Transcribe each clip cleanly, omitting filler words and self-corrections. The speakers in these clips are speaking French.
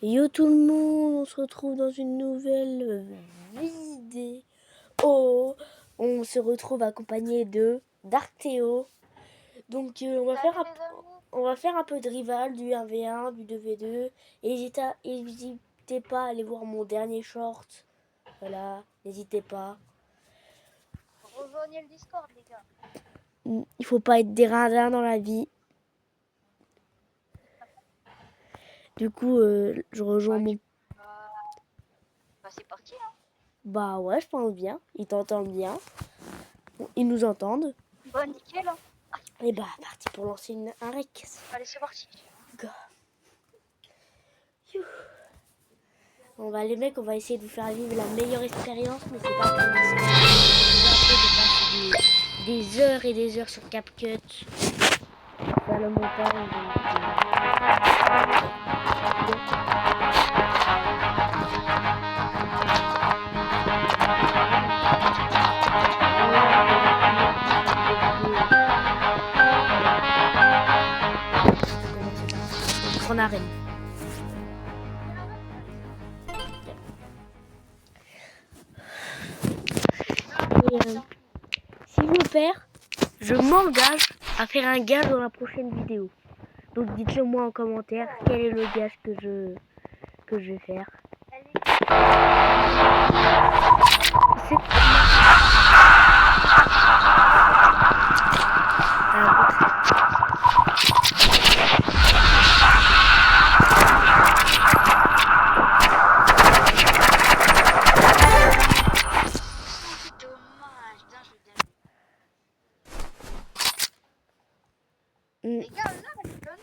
Yo tout le monde, on se retrouve dans une nouvelle vidéo. On se retrouve accompagné de d'Arthéo. Donc on va faire un peu de rival, du 1v1, du 2v2. Et n'hésitez pas à aller voir mon dernier short. Voilà, n'hésitez pas. Rejoignez le Discord, les gars. Il faut pas être des radins dans la vie. Du coup, je rejoins mon... Bah c'est parti, hein. Bah ouais, je pense bien. Ils t'entendent bien. Ils nous entendent. Bah nickel, hein. Et bah, parti pour lancer un rec. Allez, c'est parti. Go. On va les mecs, on va essayer de vous faire vivre la meilleure expérience, mais c'est pas pour l'instant. On va passer des heures et des heures sur CapCut. Faire le montage. En arène. Et, si je perds, je m'engage à faire un gage dans la prochaine vidéo. Donc dites-le moi en commentaire quel est le gage que je vais faire. Les gars, là, elle est bonne.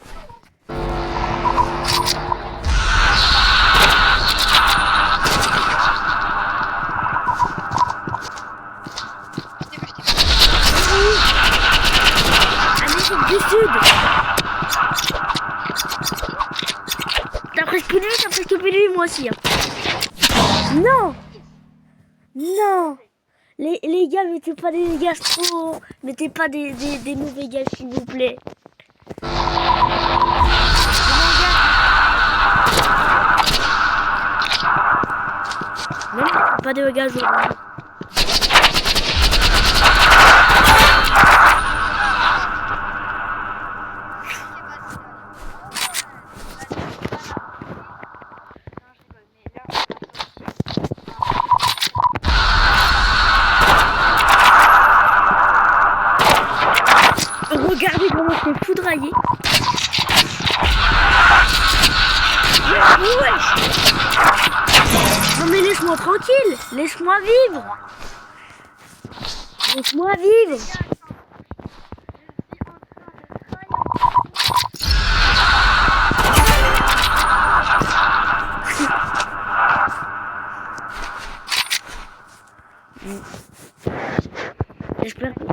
Du sud. T'as presque pédé, moi aussi. Hein. Non. Non. Les gars, mettez pas des gages trop. Mettez pas des mauvais gages, s'il vous plaît. Non, pas de gages. Regardez comment c'est foudroyé. Ouais. Non mais laisse-moi tranquille. Laisse-moi vivre. Laisse-moi vivre. J'espère que...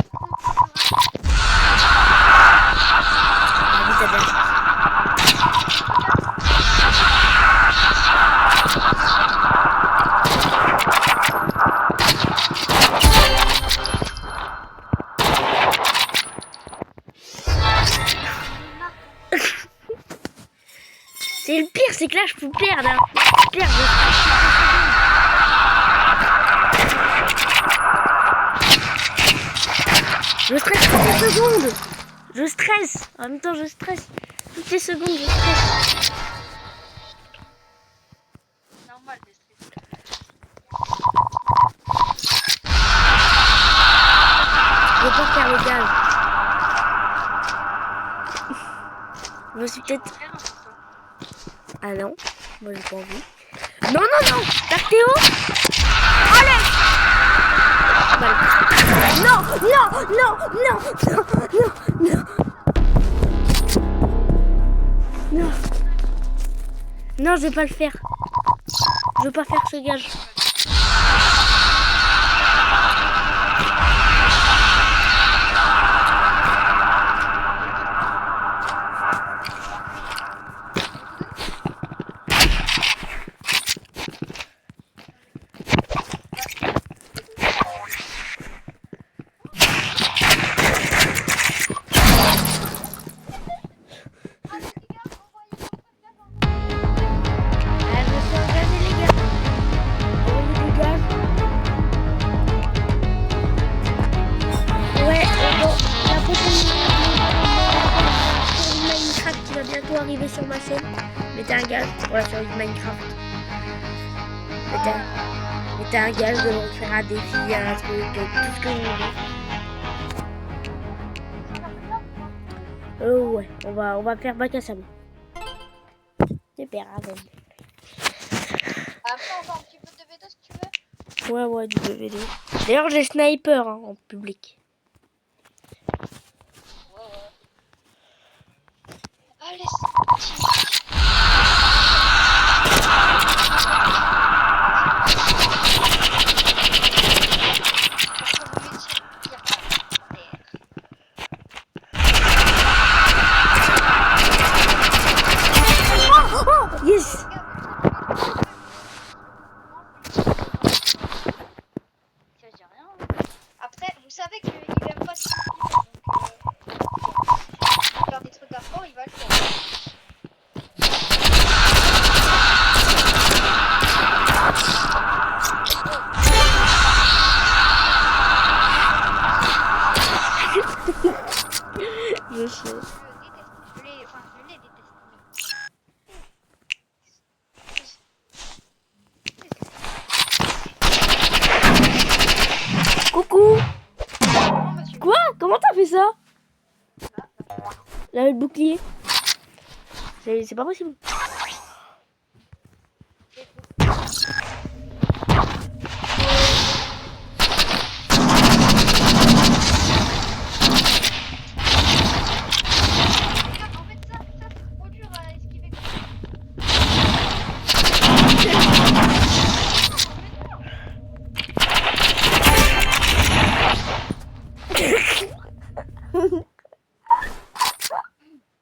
C'est le pire, c'est que là je peux perdre. Hein. Je stresse toutes les secondes. Je stresse. En même temps, je stresse. Toutes les secondes, je stresse. Normal de stresser. Je vais pas faire le gage. Je me suis peut-être... Ah non, moi j'ai pas envie. Non, Tactéo. Allez. Non. Non, je vais pas le faire. Je veux pas faire ce gage. participer sur ma chaîne, mettez un gage pour la survie de Minecraft. Mettez un gage de refaire un défi, un truc, tout ce que vous voulez. Ouais, on va faire bac à sable. Super, Raven. Après, on va un petit peu de VD si tu veux. Ouais, du DVD. D'ailleurs, j'ai sniper hein, en public. Ouais. Allez, c'est parti. Yes! Après, vous savez qu'il aime pas ce donc faire des trucs à fond, il va le faire. Je sais. Je l'ai détesté. Coucou! Non, monsieur. Quoi? Comment t'as fait ça? J'avais le bouclier. C'est pas possible. En fait, ça c'est trop dur à esquiver.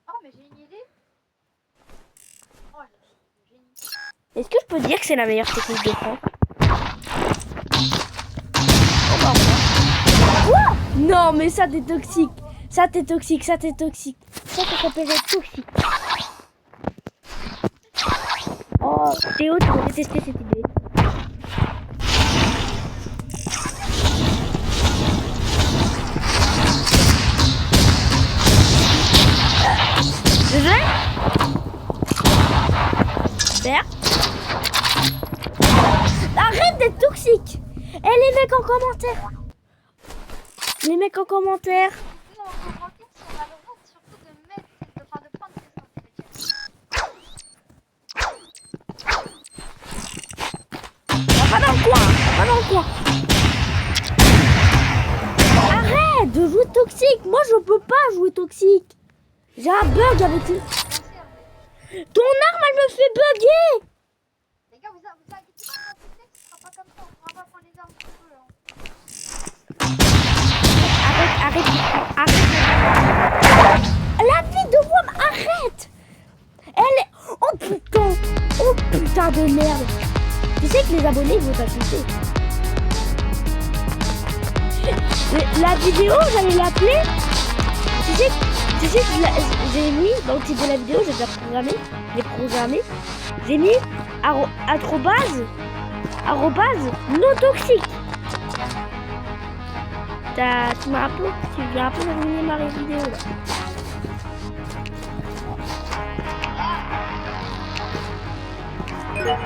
Oh, mais j'ai une idée. Oh, j'ai une idée. Est-ce que je peux dire que c'est la meilleure technique de France? Quoi? Non, mais ça t'es toxique. Ça t'es toxique. Ça t'appelle toxique. Oh, Théo, tu vas détester cette idée. Désolé. Super. Arrête d'être toxique. Et les mecs en commentaire. Les mecs en commentaire. Non, en commentaire, si on a le droit surtout de mettre, de prendre des Va pas dans le coin. Arrête de jouer toxique. Moi, je peux pas jouer toxique. J'ai un bug avec lui. Ton arme, elle me fait bugger. Les gars, vous inquiétez pas, ce sera pas comme ça, on pourra pas prendre les armes qu'on veut. Hein. Arrête. La vie de WOM, arrête. Elle est... Oh putain de merde. Tu sais que les abonnés, ils vont t'insulter. La vidéo, j'allais l'appeler. Tu sais que j'ai mis dans le titre de la vidéo, j'ai déjà programmé. J'ai mis arrobase non toxique. Tu viens un peu terminer ma vidéo là.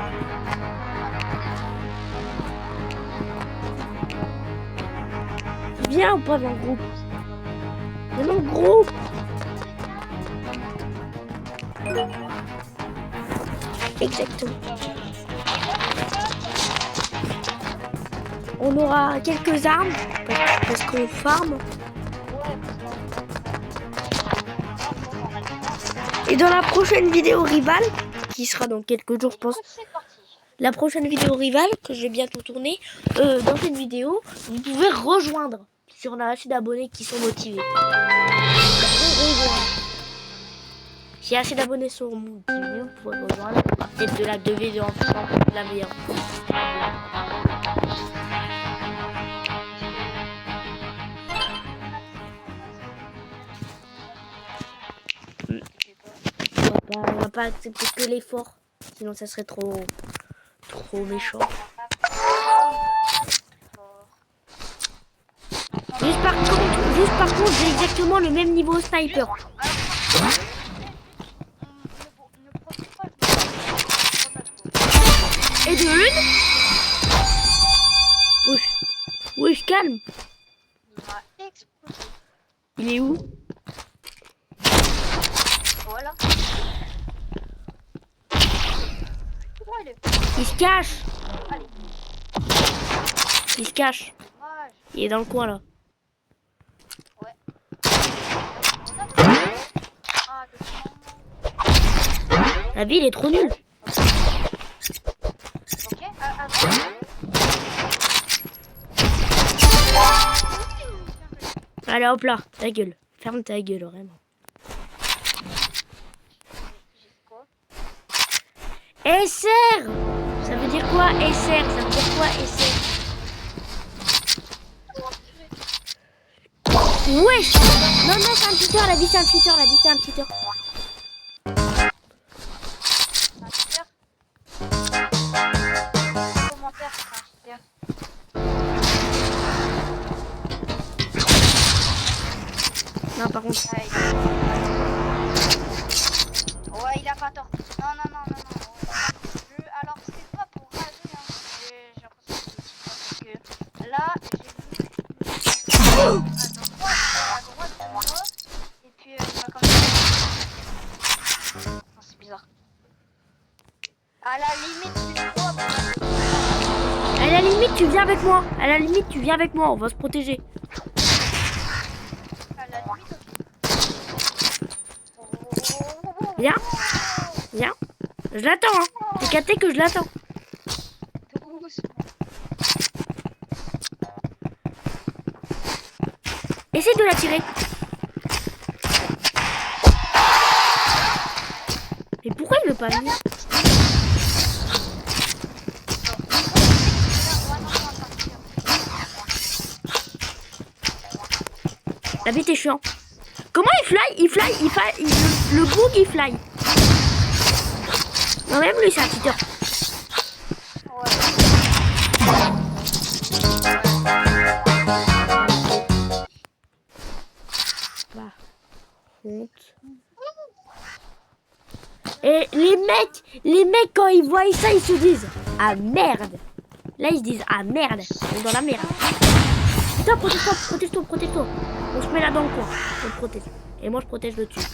Viens ou pas dans le groupe? Viens dans le groupe. Exactement. On aura quelques armes parce qu'on farm. Et dans la prochaine vidéo rival, qui sera dans quelques jours je pense, la prochaine vidéo rival que je vais bientôt tourner, dans cette vidéo, vous pouvez rejoindre si on a assez d'abonnés qui sont motivés. S'il y a assez d'abonnés sur mon TV, vous pouvez rejoindre. Peut-être de la 2v2 en plus, la meilleure. On va pas accepter que l'effort, sinon ça serait trop méchant. Juste par contre, j'ai exactement le même niveau sniper. de une. Wesh. Wesh, calme. Il m'a explosé. Il est où? Voilà. Où il est? Il se cache. Allez. Il se cache. Dommage. Il est dans le coin là. Ouais. Ah, doucement. La ville est trop nulle. Ok, à droite. Allez hop là, ta gueule. Ferme ta gueule vraiment. SR. Ça veut dire quoi SR? Ça veut dire quoi SR? Wesh. Non, non, c'est un cheater, la vie c'est un cheater, la vie c'est un cheater. Un cheater. Commentaire, c'est un cheater. Non, par contre. Ouais, il a pas tort. Non, non, non, non, non. Alors, c'est pas pour rager, hein. J'ai l'impression que c'est parce que là, j'ai vu à droite de moi, et puis il m'a comme ça. Oh, c'est bizarre. À la limite, tu le vois. À la limite, tu viens avec moi. À la limite, tu viens avec moi. On va se protéger. À la limite, Viens. Viens. Je l'attends, hein. T'es capté que je l'attends. Essaye de la tirer. Mais pourquoi il veut pas venir? La bête est chiant. Comment il fly? Le bug il fly. Non, même lui c'est un cheater. Bah, honte. Et les mecs quand ils voient ça, ils se disent ah merde. Là ils se disent ah merde, on est dans la merde. Putain, protège-toi, protège-toi, protège-toi. On se met là dans le coin, on te protège. Et moi je protège le dessus.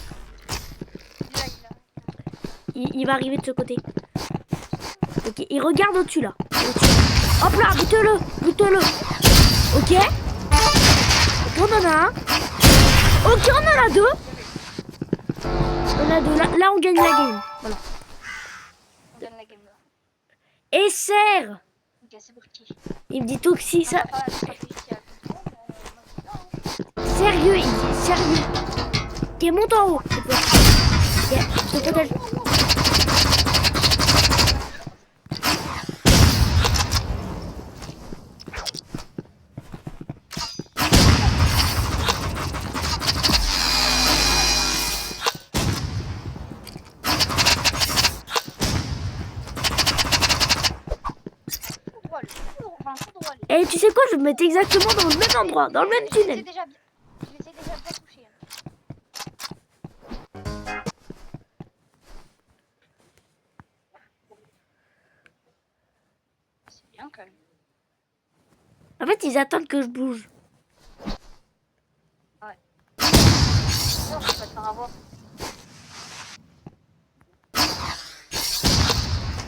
Il va arriver de ce côté. Ok, il regarde au-dessus là. Hop là, bute-le, bute-le. Ok. Ok, on en a un. Ok, on en a deux. On a deux. Là on gagne la game. Voilà. On gagne la game là. Et serre. Ok, c'est parti. Il me dit toxique ça. On va pas la stratégie qui a le contrôle, mais Sérieux, il dit sérieux. Ok, monte en haut. Ok, je te protège. Et tu sais quoi, je vais me mettre exactement dans le même endroit, dans le même tunnel. Je l'essaie déjà de bien toucher. C'est bien quand même. En fait, ils attendent que je bouge. Ouais. Oh, je vais te faire avoir. Je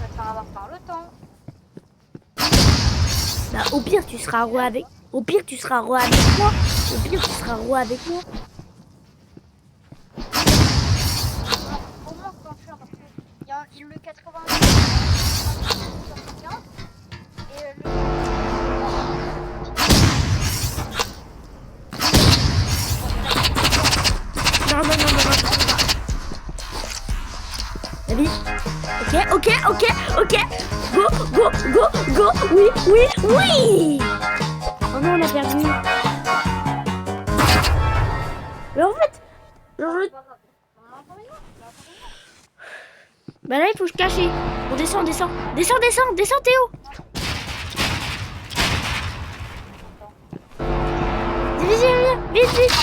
vais te faire avoir par le temps. Bah, au pire, tu seras roi avec. Au pire, tu seras roi avec moi. Au pire, tu seras roi avec moi. Au moins quand je suis parce que il y a le 80 et le Non, non, non, non, non. David. Ok. Go. Oui. Oh non, on a perdu. Mais en fait, bah là, il faut se cacher. On descend, Théo. Viens, vite.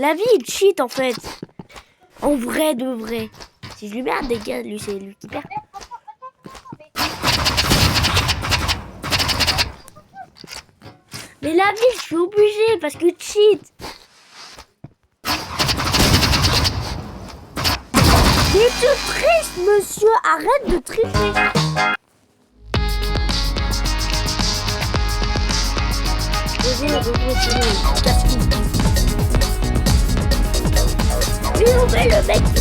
La vie, il cheat en fait. En vrai de vrai. Si je lui mets un dégât, lui, c'est lui qui perd. Mais la vie, je suis obligée parce que cheat. Mais tu triches, monsieur. Arrête de tricher. POV, le mec de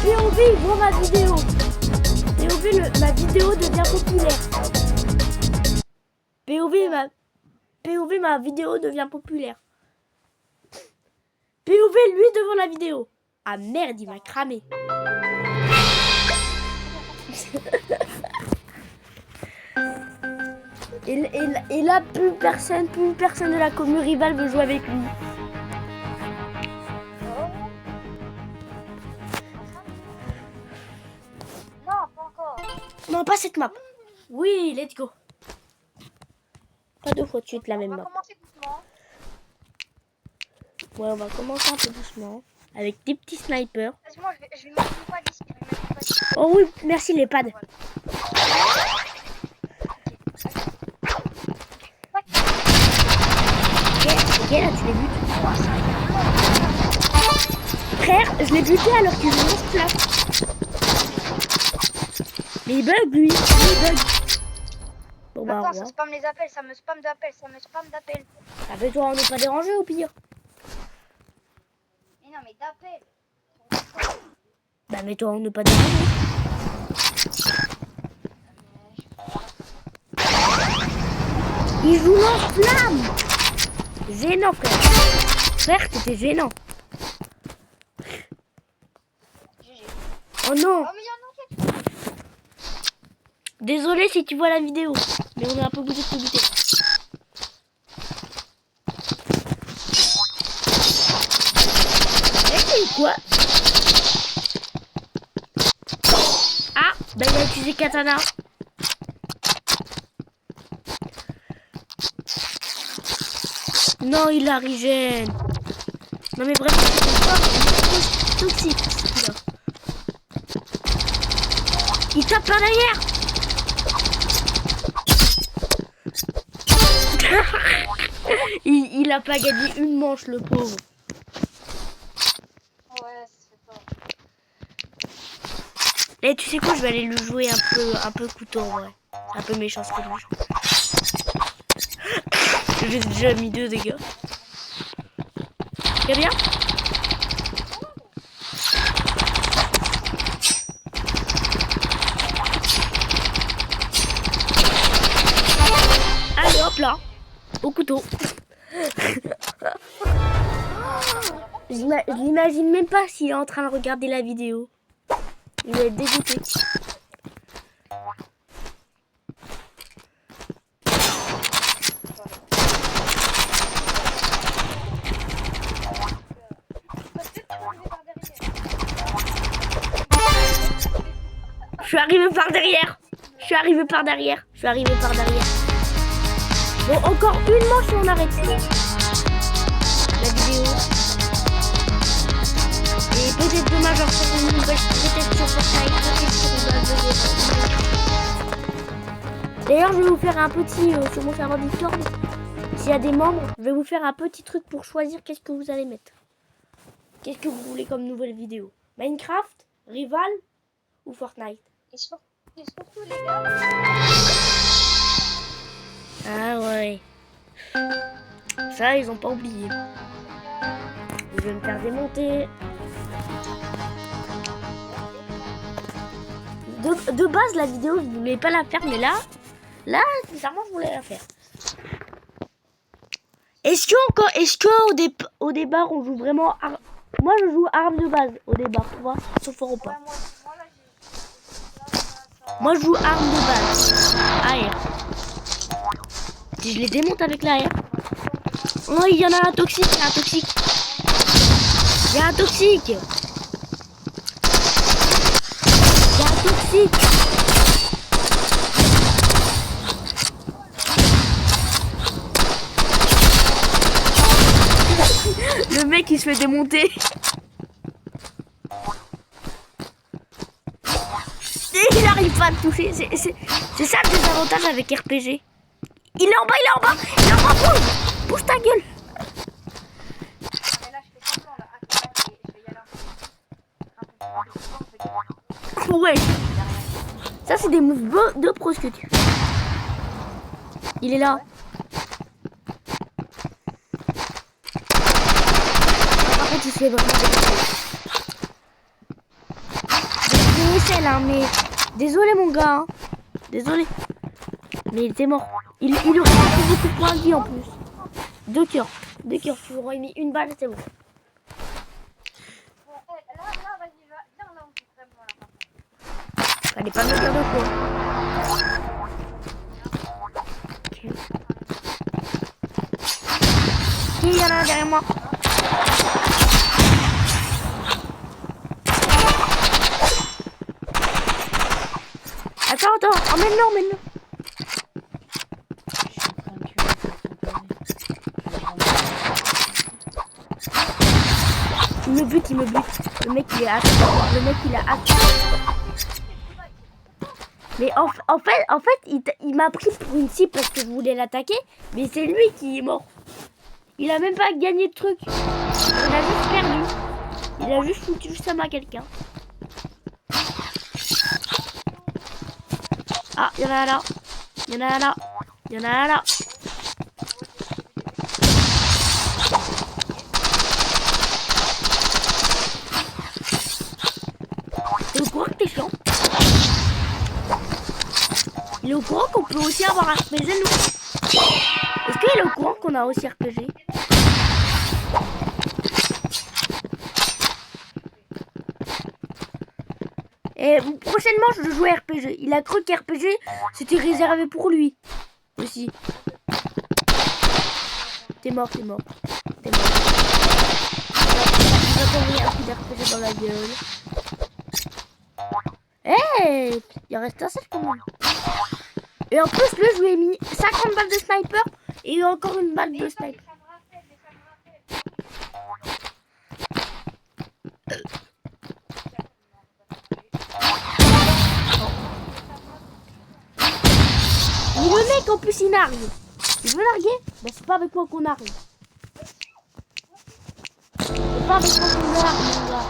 POV, il voit ma vidéo. POV, ma vidéo devient populaire. POV, ma vidéo devient populaire. POV, lui, devant la vidéo. Ah merde, il m'a cramé. Et là, plus personne de la commune rivale veut jouer avec lui. Non, pas encore. Non, pas cette map. Oui, let's go. Pas deux fois de suite la même On va map. commencer doucement. Ouais, on va commencer un peu doucement. Avec des petits snipers. Moi, je vais mettre une pad ici. Oh oui, merci les pads. Ok, là tu les butes. Frère, je l'ai buté alors qu'il est juste là. Mais il bug lui, il bug. Bon bah Attends, au ça revoir. spam les appels, ça me spam d'appels, Avec toi on n'est pas dérangé au pire. Mais non, mais d'appels. Bah mais toi on n'est pas dérangé. Il joue lance-flamme. Gênant frère. Frère, t'étais gênant. Oh non. Oh, mais il y en a quelque chose. Désolé si tu vois la vidéo. Mais on est un peu obligé de te buter. Eh, c'est quoi? Ah, bah il a utilisé katana. Non, il a regen. Non mais vraiment, c'est toxique celui-là. Il tape par derrière. il a pas gagné une manche le pauvre. Ouais, c'est pas. Et tu sais quoi, je vais aller lui jouer un peu couteau en vrai. Un peu méchant ce que je joue. J'ai déjà mis 2 dégâts. Y'a bien? Allez hop là, au couteau. Je l'imagine même pas s'il est en train de regarder la vidéo. Il va être dégoûté. Je suis arrivé par derrière. Bon, encore une manche et on arrête la vidéo. Et peut-être demain, j'en ferai une nouvelle, peut-être sur Fortnite, peut-être sur une. D'ailleurs, je vais vous faire un petit, sur mon serveur Discord, s'il y a des membres, je vais vous faire un petit truc pour choisir qu'est-ce que vous allez mettre. Qu'est-ce que vous voulez comme nouvelle vidéo? Minecraft, Rival ou Fortnite? Et surtout, les gars. Ah ouais. Ça, ils ont pas oublié. Je vais me faire démonter. De base, la vidéo, je voulais pas la faire, mais là, sincèrement, je voulais la faire. Est-ce que au départ, on joue vraiment... Moi, je joue arme de base au départ, tu vois, sauf fort ou pas. Ouais, moi là, Moi, je joue arme de base. AR. Si je les démonte avec la R. Oh, il y en a un toxique, Il y a un toxique. Le mec il se fait démonter. Et il arrive pas à le toucher. C'est ça le désavantage avec RPG. Il est en bas, il est en bas. Il est en bas, bouge. Bouge ta gueule. Mais là, je fais semblant, là. Attends, je vais y aller un peu. Ouais. Ça, c'est des moves de pro ce que tu fais. Il est là. Par contre, il se fait vraiment démonter. C'est là, mais... Désolé, mon gars. Hein. Désolé. Mais il était mort. Il aurait fait beaucoup de points de vie en plus. 2 cœurs. 2 cœurs. Tu aurais mis une balle, c'est bon. Bon, là, vas-y, viens là où tu crèmes, voilà. Fallait pas me dire de quoi. Ok. Il y en a un derrière moi. Attends, emmène-le. Il me bute. Le mec il est hâte. Mais en fait, il m'a pris pour une cible parce que je voulais l'attaquer, mais c'est lui qui est mort. Il a même pas gagné de truc. Il a juste perdu. Il a juste foutu juste à quelqu'un. Ah, il y en a un là. Il y en a un là. T'es au courant que t'es chiant? Il est au courant qu'on peut aussi avoir RPG nous? Est-ce qu'il est au courant qu'on a aussi RPG? Et prochainement je joue RPG. Il a cru qu'RPG c'était réservé pour lui aussi. T'es mort. Il va t'envoyer un coup d'RPG dans la gueule. Hey, il reste un seul quand même. Et en plus, je lui ai mis 50 balles de sniper et encore une balle de sniper. Mais le mec en plus il nargue. Tu veux narguer? Ben c'est pas avec moi qu'on nargue. C'est pas avec moi qu'on nargue, mon gars.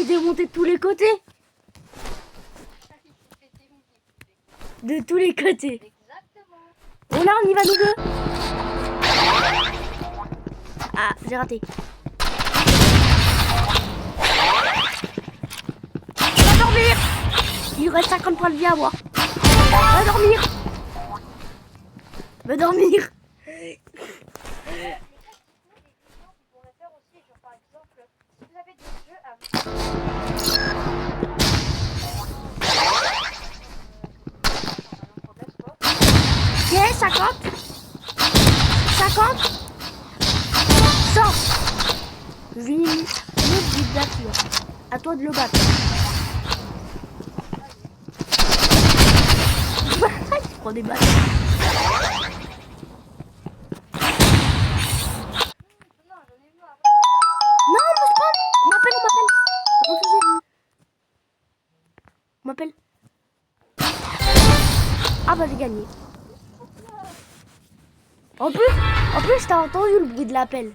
Démonter de tous les côtés. De tous les côtés. Bon là on y va nous deux. Ah j'ai raté. Va dormir. Il reste 50 points de vie à avoir. Va dormir. Ok, 50 100. Je lui ai mis du nature. À toi de le battre. Il prend des balles. Non, on m'appelle. On m'appelle. Ah bah j'ai gagné. En plus t'as entendu le bruit de l'appel.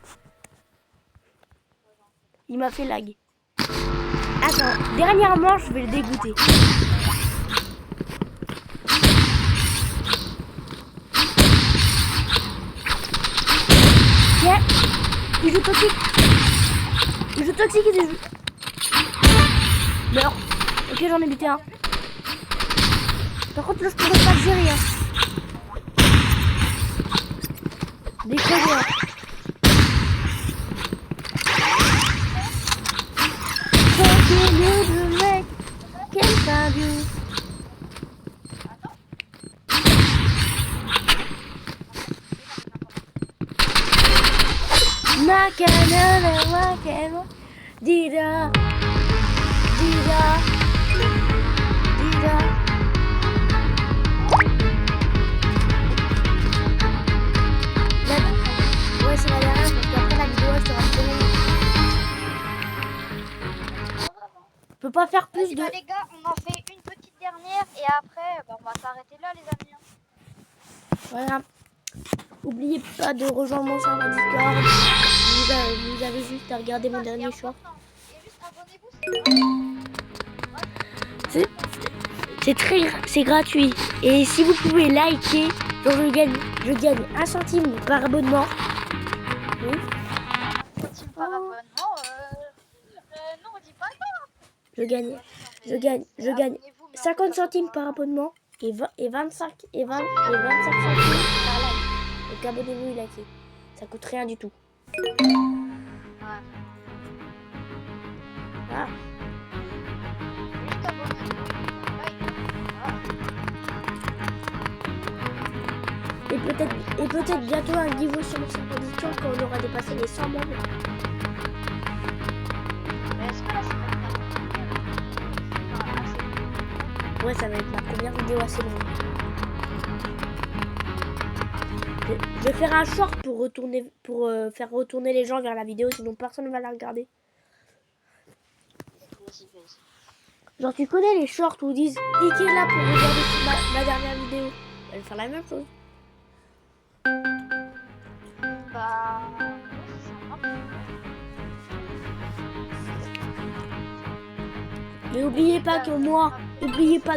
Il m'a fait lag. Attends, dernièrement je vais le dégoûter. Yeah. Il joue toxique. Meurs. Ok, j'en ai buté un. Par contre, là, je pourrais pas dire rien. Déconne-moi. Continue de make quelqu'un du. Macanana, macano, dida, dida, dida. Ouais, c'est la dernière parce qu'après la vidéo, elle sera finie. Je peux pas faire plus Vas-y, de. bah, les gars, on en fait une petite dernière et après, bah, on va s'arrêter là, les amis. Voilà. N'oubliez pas de rejoindre mon serveur Discord. Vous avez juste à regarder mon dernier short. Et juste abonnez-vous, C'est gratuit. Et si vous pouvez liker, genre je gagne 1 centime par abonnement. Oui. par abonnement. Non, on dit pas ça. Je gagne Abonnez-vous, mais 50 centimes par abonnement et 25 centimes par like. Donc abonnez-vous et likez. Ça coûte rien du tout. Ouais. Ah. Juste abonnez-vous. Et peut-être bientôt un giveaway sur mon serveur Discord quand on aura dépassé les 100 membres. Mais est-ce que là, c'est pas bien? Ouais, ça va être ma première vidéo assez longue. Je vais faire un short pour faire retourner les gens vers la vidéo, sinon personne ne va la regarder. Genre tu connais les shorts où ils disent cliquez là pour regarder ma dernière vidéo. Elle va faire la même chose. Bah... Mais n'oubliez pas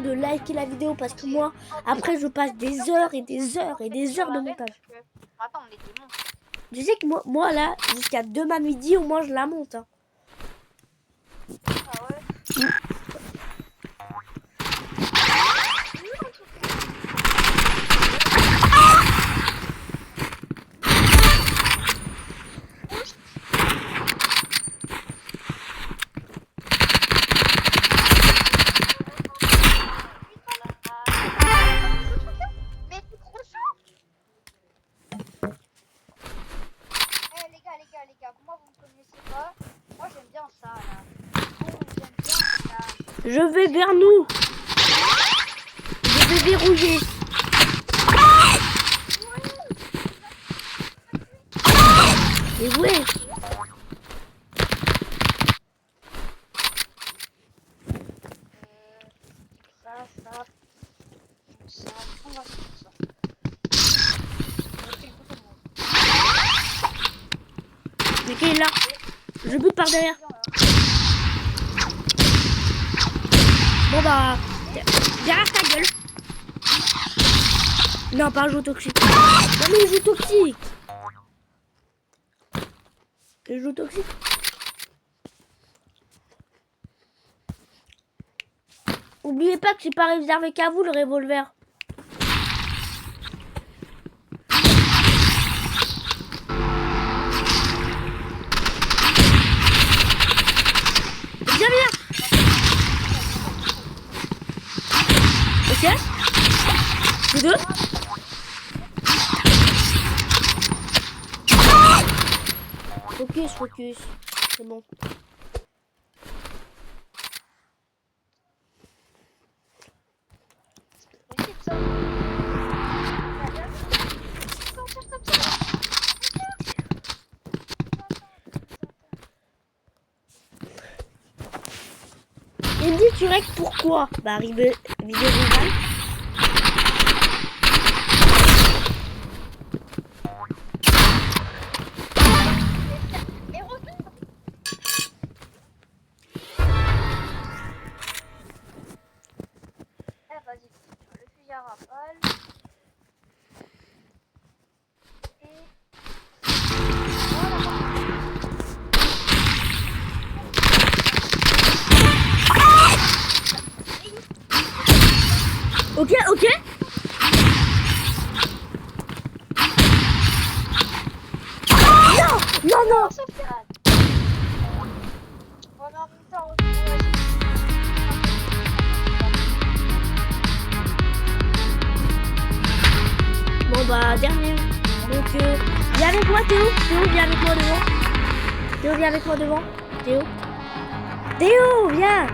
de liker la vidéo parce que moi, après je passe des heures et des heures et des heures de montage. Attends, on est des monstres. Tu sais que moi là, jusqu'à demain midi, au moins je la monte. Hein. Ah ouais. Les gars, moi vous me connaissez pas. Moi j'aime bien ça là. J'aime bien ça. Je vais vers nous. Je vais verrouiller. Et ouais. Ça, on va faire ça. Mais qui est là? Je bute par derrière. Bon bah, derrière ta gueule. Non, pas un jeu toxique. Non mais jeu toxique. Les jeux toxiques. Oubliez pas que c'est pas réservé qu'à vous le revolver. Viens, viens. Ok. Vous deux. Focus. C'est bon. Il me dit tu règles pourquoi? Bah vidéo rivale. Vas-y, le fusil à rafale. Et... Voilà. Ok, ok. Non, non, non. Sauvegarde. Oh non, putain, Bon bah dernier. Donc viens avec moi Théo. Théo viens avec moi devant. Théo viens avec moi devant. Théo. Théo viens.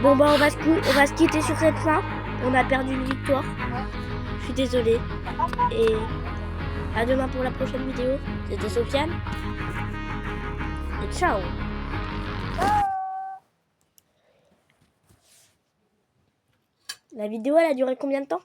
Bon bah on va se quitter sur cette fin. On a perdu une victoire. Je suis désolée. Et à demain pour la prochaine vidéo. C'était Sofiane. Et ciao. La vidéo elle a duré combien de temps ?